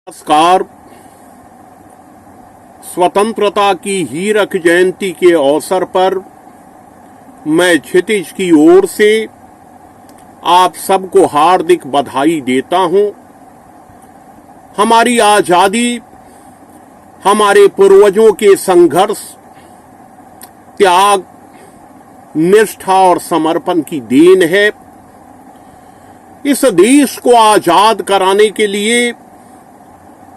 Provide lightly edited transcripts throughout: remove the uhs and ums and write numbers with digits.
नमस्कार। स्वतंत्रता की हीरक जयंती के अवसर पर मैं क्षितिज की ओर से आप सबको हार्दिक बधाई देता हूं। हमारी आजादी हमारे पूर्वजों के संघर्ष, त्याग, निष्ठा और समर्पण की देन है। इस देश को आजाद कराने के लिए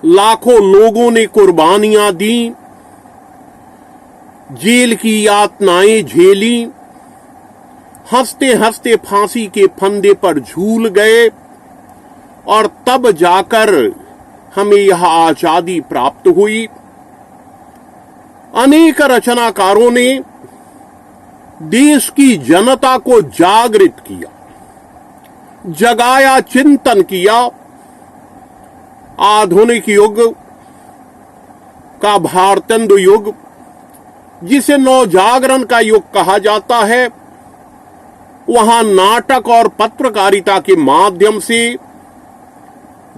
लाखों लोगों ने कुर्बानियां दी, जेल की यातनाएं झेली, हंसते हंसते फांसी के फंदे पर झूल गए और तब जाकर हमें यह आजादी प्राप्त हुई। अनेक रचनाकारों ने देश की जनता को जागृत किया, जगाया, चिंतन किया। आधुनिक युग का भारतेंदु युग, जिसे नवजागरण का युग कहा जाता है, वहां नाटक और पत्रकारिता के माध्यम से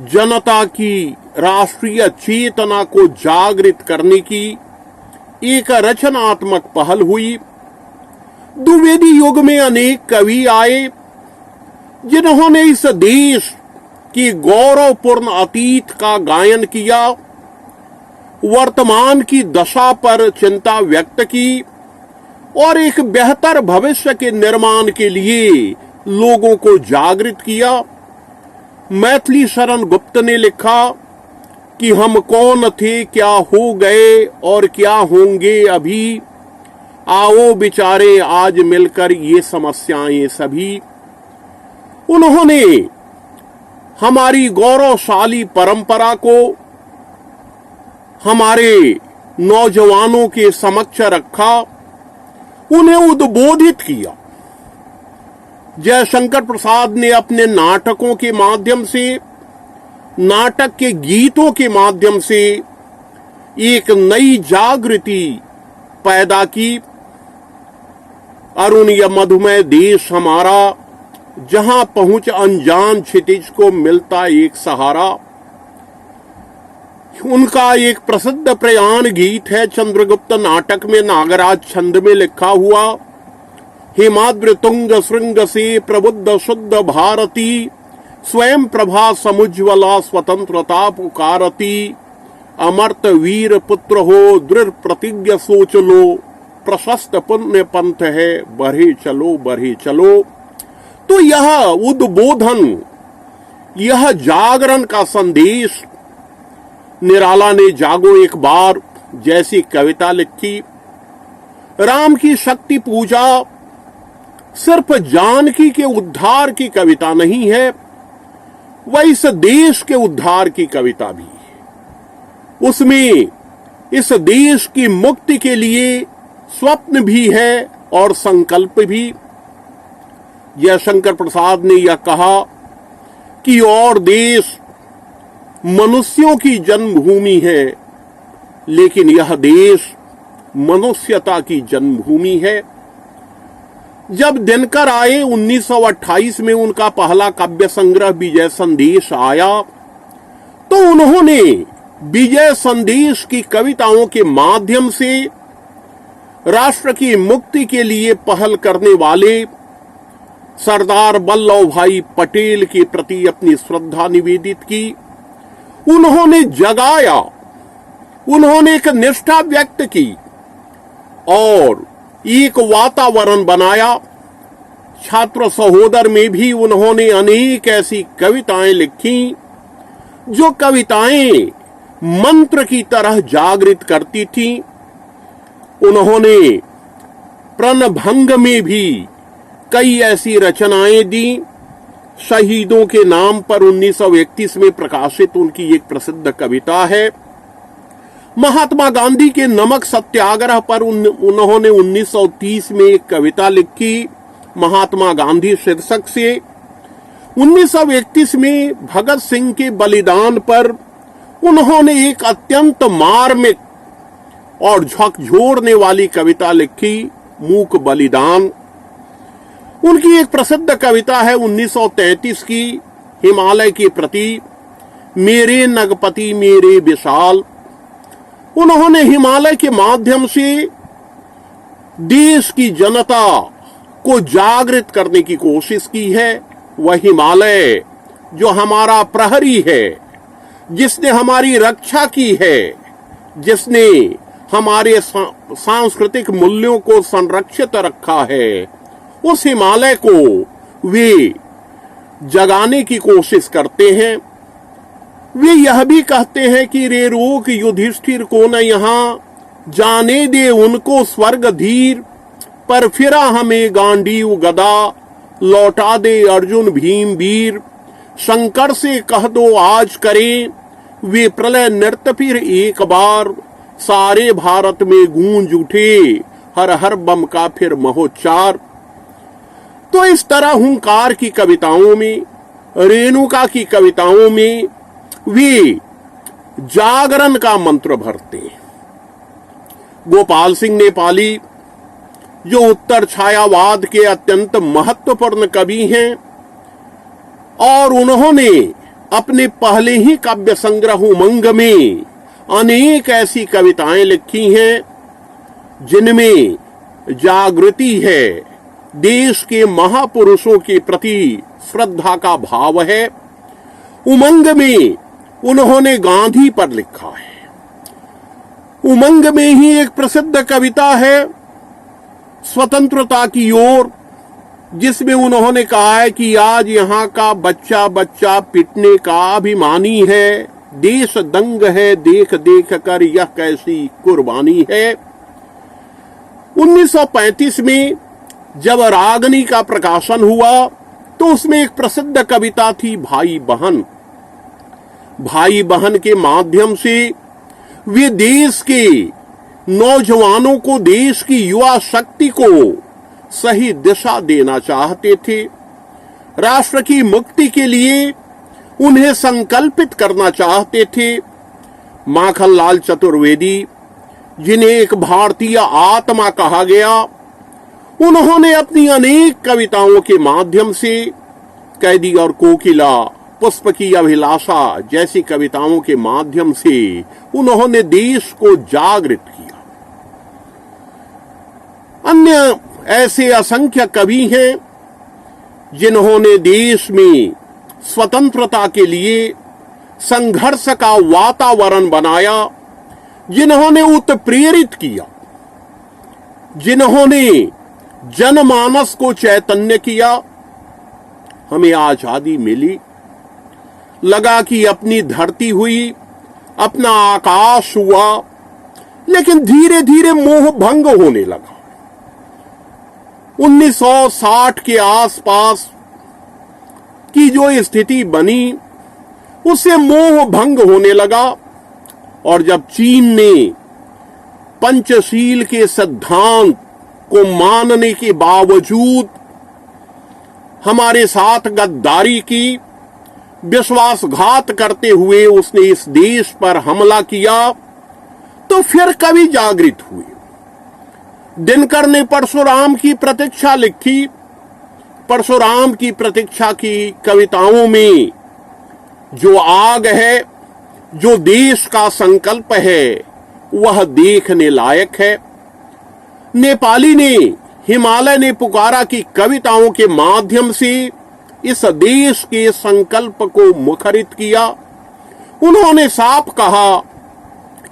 जनता की राष्ट्रीय चेतना को जागृत करने की एक रचनात्मक पहल हुई। द्विवेदी युग में अनेक कवि आए जिन्होंने इस देश की गौरवपूर्ण अतीत का गायन किया, वर्तमान की दशा पर चिंता व्यक्त की और एक बेहतर भविष्य के निर्माण के लिए लोगों को जागृत किया। मैथिली शरण गुप्त ने लिखा कि हम कौन थे, क्या हो गए और क्या होंगे अभी, आओ बिचारे आज मिलकर ये समस्याएं सभी। उन्होंने हमारी गौरवशाली परंपरा को हमारे नौजवानों के समक्ष रखा, उन्हें उद्बोधित किया। जयशंकर प्रसाद ने अपने नाटकों के माध्यम से, नाटक के गीतों के माध्यम से एक नई जागृति पैदा की। अरुण या मधुमेह देश हमारा, जहां पहुंच अनजान क्षितिज को मिलता एक सहारा। उनका एक प्रसिद्ध प्रयाण गीत है चंद्रगुप्त नाटक में नागराज छंद में लिखा हुआ। हिमाद्रि तुंग श्रृंग से प्रबुद्ध शुद्ध भारती, स्वयं प्रभा समुज्ज्वला स्वतंत्रता पुकारती। अमर्त वीर पुत्र हो दृढ़ प्रतिज्ञ सोच लो, प्रशस्त पुण्य पंथ है बढ़े चलो बढ़े चलो। तो यह उद्बोधन, यह जागरण का संदेश निराला ने जागो एक बार जैसी कविता लिखी। राम की शक्ति पूजा सिर्फ जानकी के उद्धार की कविता नहीं है, वह इस देश के उद्धार की कविता भी है। उसमें इस देश की मुक्ति के लिए स्वप्न भी है और संकल्प भी। जयशंकर प्रसाद ने यह कहा कि और देश मनुष्यों की जन्मभूमि है, लेकिन यह देश मनुष्यता की जन्मभूमि है। जब दिनकर आए 1928 में, उनका पहला काव्य संग्रह विजय संदेश आया, तो उन्होंने विजय संदेश की कविताओं के माध्यम से राष्ट्र की मुक्ति के लिए पहल करने वाले सरदार वल्लभ भाई पटेल के प्रति अपनी श्रद्धा निवेदित की। उन्होंने जगाया, उन्होंने एक निष्ठा व्यक्त की और एक वातावरण बनाया। छात्र सहोदर में भी उन्होंने अनेक ऐसी कविताएं लिखी जो कविताएं मंत्र की तरह जागृत करती थीं। उन्होंने प्रणभंग में भी कई ऐसी रचनाएं दी। शहीदों के नाम पर 1931 में प्रकाशित उनकी एक प्रसिद्ध कविता है। महात्मा गांधी के नमक सत्याग्रह पर उन्होंने 1930 में एक कविता लिखी, महात्मा गांधी शीर्षक से। 1931 में भगत सिंह के बलिदान पर उन्होंने एक अत्यंत मार्मिक और झकझोरने वाली कविता लिखी, मूक बलिदान। उनकी एक प्रसिद्ध कविता है 1933 की, हिमालय के प्रति, मेरे नगपति मेरे विशाल। उन्होंने हिमालय के माध्यम से देश की जनता को जागृत करने की कोशिश की है। वह हिमालय जो हमारा प्रहरी है, जिसने हमारी रक्षा की है, जिसने हमारे सांस्कृतिक मूल्यों को संरक्षित रखा है, उस हिमालय को वे जगाने की कोशिश करते हैं। वे यह भी कहते हैं कि रे रोक युधिष्ठिर को न यहां, जाने दे उनको स्वर्ग धीर, पर फिरा हमें गांडीव गदा, लौटा दे अर्जुन भीम वीर। शंकर से कह दो आज करें वे प्रलय नृत्य फिर एक बार, सारे भारत में गूंज उठे हर हर बम का फिर महोच्चार। तो इस तरह हुंकार की कविताओं में, रेणुका की कविताओं में वे जागरण का मंत्र भरते हैं। गोपाल सिंह नेपाली जो उत्तर छायावाद के अत्यंत महत्वपूर्ण कवि हैं, और उन्होंने अपने पहले ही काव्य संग्रह उमंग में अनेक ऐसी कविताएं लिखी हैं जिनमें जागृति है, देश के महापुरुषों के प्रति श्रद्धा का भाव है। उमंग में उन्होंने गांधी पर लिखा है। उमंग में ही एक प्रसिद्ध कविता है स्वतंत्रता की ओर, जिसमें उन्होंने कहा है कि आज यहाँ का बच्चा बच्चा पिटने का अभिमानी है, देश दंग है देख देख कर यह कैसी कुर्बानी है। 1935 में जब रागनी का प्रकाशन हुआ तो उसमें एक प्रसिद्ध कविता थी भाई बहन। भाई बहन के माध्यम से वे देश के नौजवानों को, देश की युवा शक्ति को सही दिशा देना चाहते थे। राष्ट्र की मुक्ति के लिए उन्हें संकल्पित करना चाहते थे। माखनलाल चतुर्वेदी, जिन्हें एक भारतीय आत्मा कहा गया, उन्होंने अपनी अनेक कविताओं के माध्यम से कैदी और कोकिला, पुष्प की अभिलाषा जैसी कविताओं के माध्यम से उन्होंने देश को जागृत किया। अन्य ऐसे असंख्य कवि हैं जिन्होंने देश में स्वतंत्रता के लिए संघर्ष का वातावरण बनाया, जिन्होंने उत्प्रेरित किया, जिन्होंने जनमानस को चैतन्य किया। हमें आजादी मिली, लगा कि अपनी धरती हुई, अपना आकाश हुआ, लेकिन धीरे धीरे मोह भंग होने लगा। 1960 के आसपास की जो स्थिति बनी, उससे मोह भंग होने लगा। और जब चीन ने पंचशील के सिद्धांत को मानने के बावजूद हमारे साथ गद्दारी की, विश्वासघात करते हुए उसने इस देश पर हमला किया, तो फिर कवि जागृत हुए। दिनकर ने परशुराम की प्रतीक्षा लिखी। परशुराम की प्रतीक्षा की कविताओं में जो आग है, जो देश का संकल्प है, वह देखने लायक है। नेपाली ने हिमालय ने पुकारा की कविताओं के माध्यम से इस देश के संकल्प को मुखरित किया। उन्होंने साफ कहा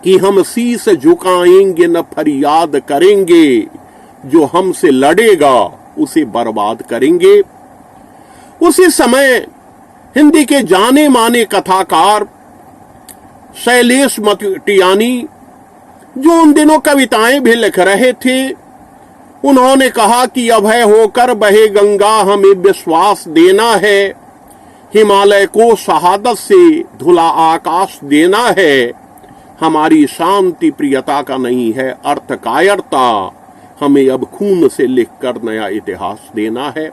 कि हम शीश झुकाएंगे न फरियाद करेंगे, जो हमसे लड़ेगा उसे बर्बाद करेंगे। उसी समय हिंदी के जाने माने कथाकार शैलेश मटियानी, जो उन दिनों कविताएं भी लिख रहे थे, उन्होंने कहा कि अभय होकर बहे गंगा हमें विश्वास देना है, हिमालय को शहादत से धुला आकाश देना है, हमारी शांति प्रियता का नहीं है अर्थ कायरता, हमें अब खून से लिखकर नया इतिहास देना है।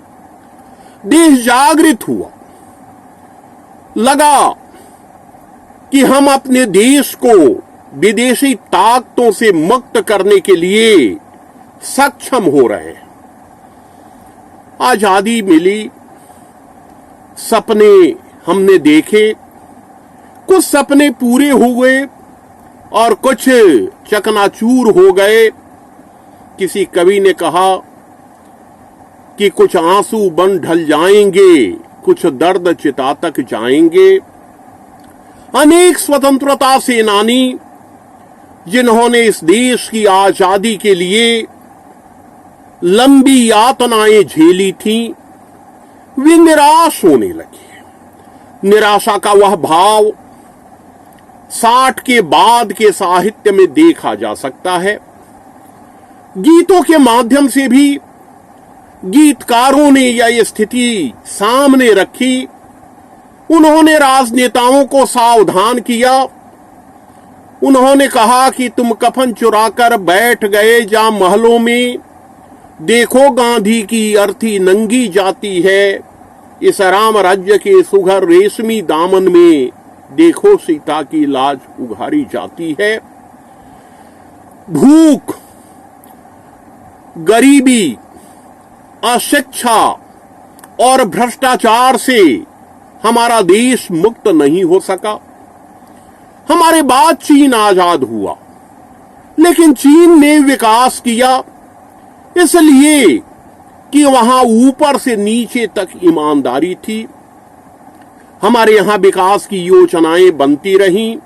देश जागृत हुआ, लगा कि हम अपने देश को विदेशी ताकतों से मुक्त करने के लिए सक्षम हो रहे हैं। आजादी मिली, सपने हमने देखे, कुछ सपने पूरे हुए और कुछ चकनाचूर हो गए। किसी कवि ने कहा कि कुछ आंसू बन ढल जाएंगे, कुछ दर्द चिता तक जाएंगे। अनेक स्वतंत्रता सेनानी जिन्होंने इस देश की आजादी के लिए लंबी यातनाएं झेली थीं, वे निराश होने लगे। निराशा का वह भाव 60 के बाद के साहित्य में देखा जा सकता है। गीतों के माध्यम से भी गीतकारों ने यह स्थिति सामने रखी। उन्होंने राजनेताओं को सावधान किया। उन्होंने कहा कि तुम कफन चुराकर बैठ गए जा महलों में, देखो गांधी की अर्थी नंगी जाती है, इस राम राज्य के सुघर रेशमी दामन में देखो सीता की लाज उघारी जाती है। भूख, गरीबी, अशिक्षा और भ्रष्टाचार से हमारा देश मुक्त नहीं हो सका। हमारे बाद चीन आजाद हुआ, लेकिन चीन ने विकास किया इसलिए कि वहां ऊपर से नीचे तक ईमानदारी थी। हमारे यहां विकास की योजनाएं बनती रहीं,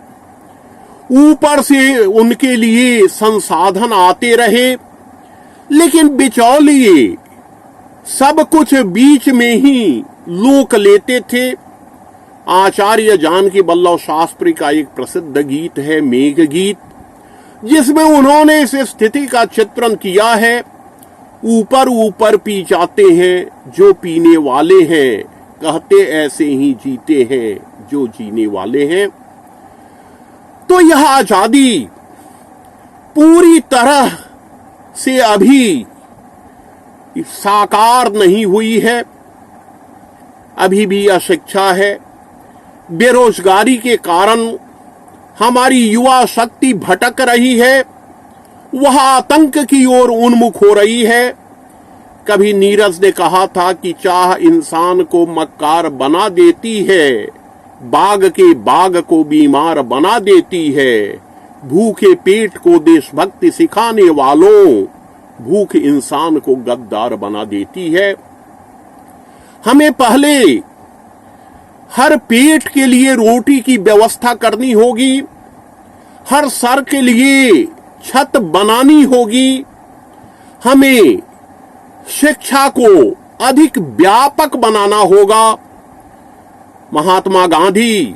ऊपर से उनके लिए संसाधन आते रहे, लेकिन बिचौलिए सब कुछ बीच में ही लोक लेते थे। आचार्य जानकी वल्लभ शास्त्री का एक प्रसिद्ध गीत है मेघ गीत, जिसमें उन्होंने इस स्थिति का चित्रण किया है। ऊपर ऊपर पी जाते हैं जो पीने वाले हैं, कहते ऐसे ही जीते हैं जो जीने वाले हैं। तो यह आजादी पूरी तरह से अभी साकार नहीं हुई है। अभी भी अशिक्षा है। बेरोजगारी के कारण हमारी युवा शक्ति भटक रही है, वह आतंक की ओर उन्मुख हो रही है। कभी नीरज ने कहा था कि चाह इंसान को मक्कार बना देती है, बाग के बाग को बीमार बना देती है। भूखे पेट को देशभक्ति सिखाने वालों, भूख इंसान को गद्दार बना देती है। हमें पहले हर पेट के लिए रोटी की व्यवस्था करनी होगी, हर सर के लिए छत बनानी होगी। हमें शिक्षा को अधिक व्यापक बनाना होगा। महात्मा गांधी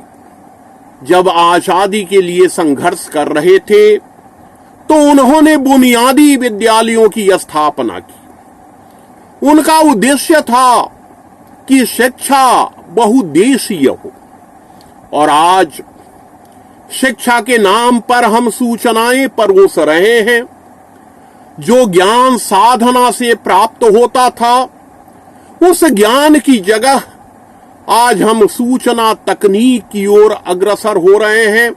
जब आजादी के लिए संघर्ष कर रहे थे तो उन्होंने बुनियादी विद्यालयों की स्थापना की। उनका उद्देश्य था कि शिक्षा बहुउद्देशीय हो। और आज शिक्षा के नाम पर हम सूचनाएं परोस रहे हैं। जो ज्ञान साधना से प्राप्त होता था, उस ज्ञान की जगह आज हम सूचना तकनीक की ओर अग्रसर हो रहे हैं।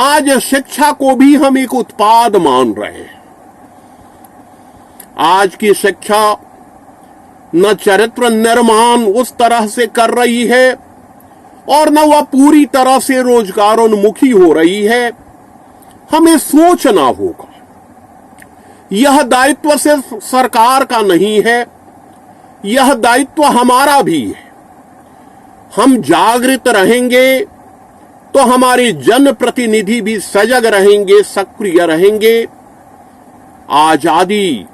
आज शिक्षा को भी हम एक उत्पाद मान रहे हैं। आज की शिक्षा न चरित्र निर्माण उस तरह से कर रही है और न वह पूरी तरह से रोजगारोन्मुखी हो रही है। हमें सोचना होगा। यह दायित्व सिर्फ सरकार का नहीं है, यह दायित्व हमारा भी है। हम जागृत रहेंगे तो हमारे जनप्रतिनिधि भी सजग रहेंगे, सक्रिय रहेंगे। आजादी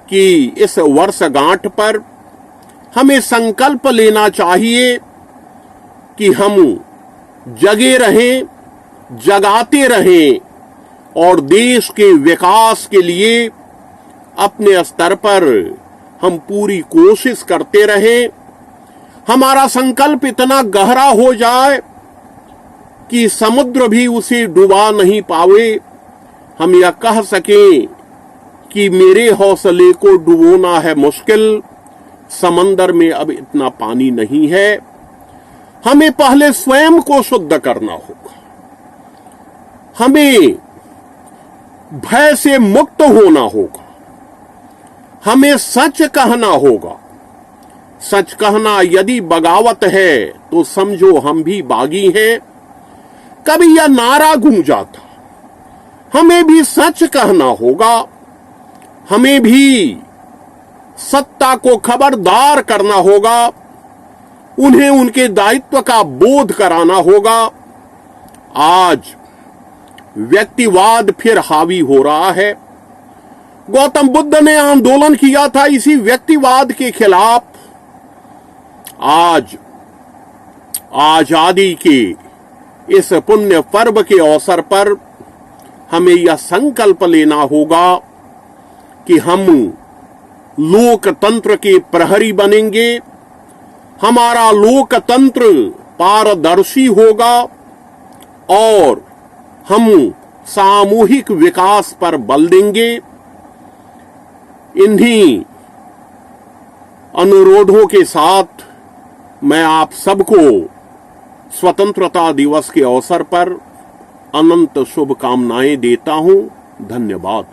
की इस वर्षगांठ पर हमें संकल्प लेना चाहिए कि हम जगे रहें, जगाते रहें और देश के विकास के लिए अपने स्तर पर हम पूरी कोशिश करते रहें। हमारा संकल्प इतना गहरा हो जाए कि समुद्र भी उसे डुबा नहीं पावे। हम यह कह सकें कि मेरे हौसले को डुबोना है मुश्किल, समंदर में अब इतना पानी नहीं है। हमें पहले स्वयं को शुद्ध करना होगा। हमें भय से मुक्त होना होगा। हमें सच कहना होगा। सच कहना यदि बगावत है तो समझो हम भी बागी हैं। कभी यह नारा गूंजा था, हमें भी सच कहना होगा, हमें भी सत्ता को खबरदार करना होगा, उन्हें उनके दायित्व का बोध कराना होगा। आज व्यक्तिवाद फिर हावी हो रहा है। गौतम बुद्ध ने आंदोलन किया था इसी व्यक्तिवाद के खिलाफ। आज आजादी के इस पुण्य पर्व के अवसर पर हमें यह संकल्प लेना होगा कि हम लोकतंत्र के प्रहरी बनेंगे, हमारा लोकतंत्र पारदर्शी होगा और हम सामूहिक विकास पर बल देंगे। इन्हीं अनुरोधों के साथ मैं आप सबको स्वतंत्रता दिवस के अवसर पर अनंत शुभकामनाएं देता हूं। धन्यवाद।